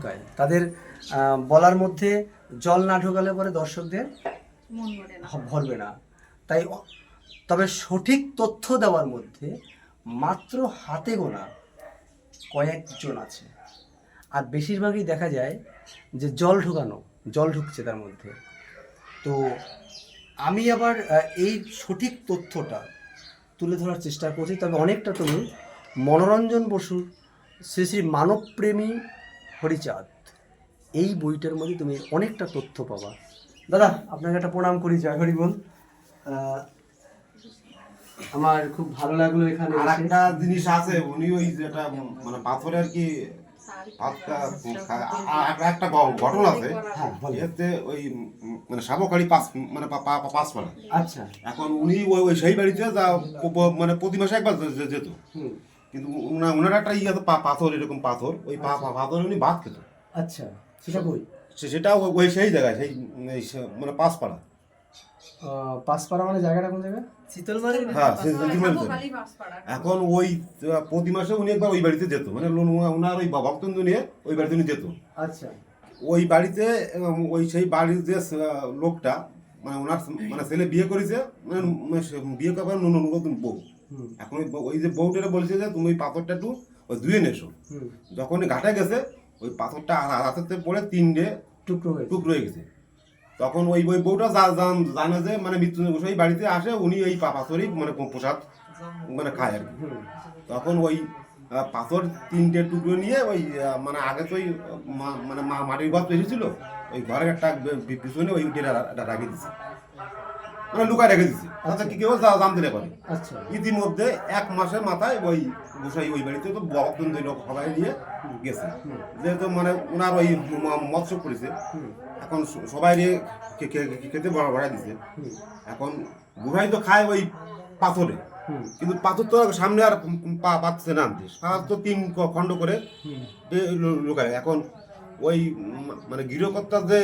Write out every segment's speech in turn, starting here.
ঢোকায়, তাদের বলার মধ্যে জল না ঢোকালে পরে দর্শকদের ভরবে না। তাই তবে সঠিক তথ্য দেওয়ার মধ্যে মাত্র হাতে গোনা কয়েকজন আছে, আর বেশিরভাগই দেখা যায় যে জল ঢুকছে তার মধ্যে। তো আমি আবার এই সঠিক তথ্যটা তুলে ধরার চেষ্টা করছি, তবে অনেকটা তুমি মনোরঞ্জন বসুর শ্রী শ্রী মানবপ্রেমী হরিচাঁদ এই বইটার মধ্যে তুমি অনেকটা তথ্য পাবা। দাদা আপনাকে একটা প্রণাম করি, জয় হরি বল। আমার খুব ভালো লাগলো এখানে। আর একটা জিনিস আছে, উনি ওই যেটা মানে পাথরের কি একটা ঘটনা আছে, এতে ওই মানে শাবকারী পাঁচপাড়া। আচ্ছা। এখন উনি ওই সেই বাড়িতে যা মানে প্রতি মাসে একবার যেত, কিন্তু ওনার একটা ইয়ে পাথর, এরকম পাথর, ওই পাথর উনি ভাত খেত। আচ্ছা, সেটা কই? সেটা ওই সেই জায়গায়, সেই মানে পাঁচপাড়া। পাঁচপাড়া মানে জায়গাটা কোন জায়গা? শীতলমারি। হ্যাঁ, এখন ওই প্রতি মাসে উনি একবার ওই বাড়িতে যেত, মানে ওনার ওই ভক্তবৃন্দ নিয়ে ওই বাড়িতে উনি যেত। আচ্ছা। ওই বাড়িতে ওই সেই বাড়ির যে লোকটা, মানে ওনার মানে ছেলে বিয়ে করেছে, মানে বিয়ে করার নতুন বউ। এখন ওই যে বউটা বলছে যে তুমি ওই পাথরটা একটু ওই ধুয়ে নেছো। যখন ঘাটে গেছে, ওই পাথরটা হাতে পড়ে 3টে টুকরো হয়ে গেছে। তখন ওই বউটা জানে যে মানে মৃত্যুঞ্জয় গোসাই বাড়িতে আসে, উনি এই পাথরই মানে প্রসাদ মানে খায় আর কি। তখন ওই পাথর 3টে টুকরো নিয়ে ওই মানে আগে তো ওই মানে মাটির ঘর তৈরি ছিল, ওই ঘরের একটা পিছনে ওই রাখে দিচ্ছে, মানে লুকায় রেখে দিচ্ছে, তাতে কি কেউ জানতে না পারে। ইতিমধ্যে 1 মাসের মাথায় ওই গোসাই ওই বাড়িতে তো ভক্তবৃন্দ লোক সবাই নিয়ে গেছে, যেহেতু মানে ওনার ওই মৎস্য করেছে। এখন সবাই খেতে বাড়াই দিছে। এখন গোসাই তো খায় ওই পাথরে, কিন্তু পাথর তো সামনে আর পাচ্ছে না আনতে, তো 3 খণ্ড করে লুকায়। এখন ওই মানে গৃহকর্তার যে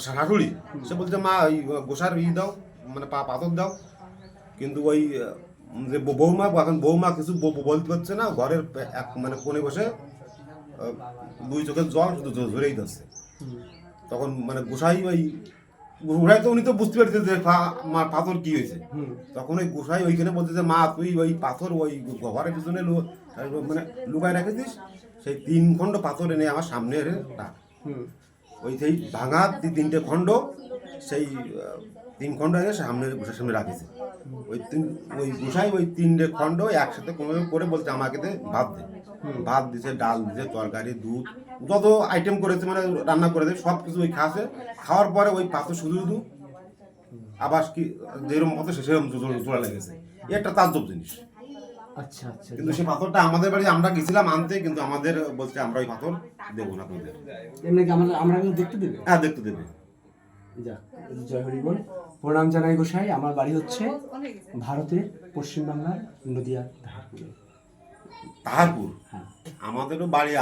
শাশুড়ি, সে বলছে মা ওই গোসার দাও, মানে পাথর দাও। কিন্তু ওই যে বৌমা, এখন বৌমা কিছু বলতে পারছে না, ঘরের মানে কোণে বসে 2 চোখের জল শুধু ঝরেই যাচ্ছে। তখন মানে গোসাই তো উনি তো বুঝতে পারছে যে পাথর কি হয়েছে। তখন ওই গোসাই ওইখানে বলছে যে মা তুই ওই পাথর ওই ঘরের পিছনে মানে লুকায় রেখেছিস, সেই 3 খণ্ড পাথর এনে আমার সামনে এনে রাখ। ওই সেই ভাঙা 3টে খণ্ড, সেই 3 খণ্ড এনে সামনে গোসাইয়ের সামনে রাখেছে। ওই গোসাই ওই 3টে খণ্ড একসাথে করে বলছে আমাকে দে, ভাত দিছে, ডাল দিছে, তরকারি, দুধ, যত আইটেম করেছে মানে রান্না করেছে সব কিছু ওই খাওয়ার পরে ওই পাথর শুধু আবার কি যেরকম মতো সেরকম জোড়া লেগেছে। একটা তাজ্জব জিনিস। আচ্ছা আচ্ছা। কিন্তু সেই পাথরটা আমাদের বাড়ি আমরা গেছিলাম আনতে, কিন্তু আমাদের বলছে আমরা ওই পাথর দেবো না আপনাদের। এমনি কি আমরা দেখতে দেবে? হ্যাঁ, দেখতে দেবে। যাক, জয় হরি বল। প্রণাম জানাই গোসাই। আমার বাড়ি হচ্ছে ভারতের পশ্চিমবাংলার নদিয়া তাহারপুরে। তাহারপুর? হ্যাঁ, আমাদেরও বাড়ি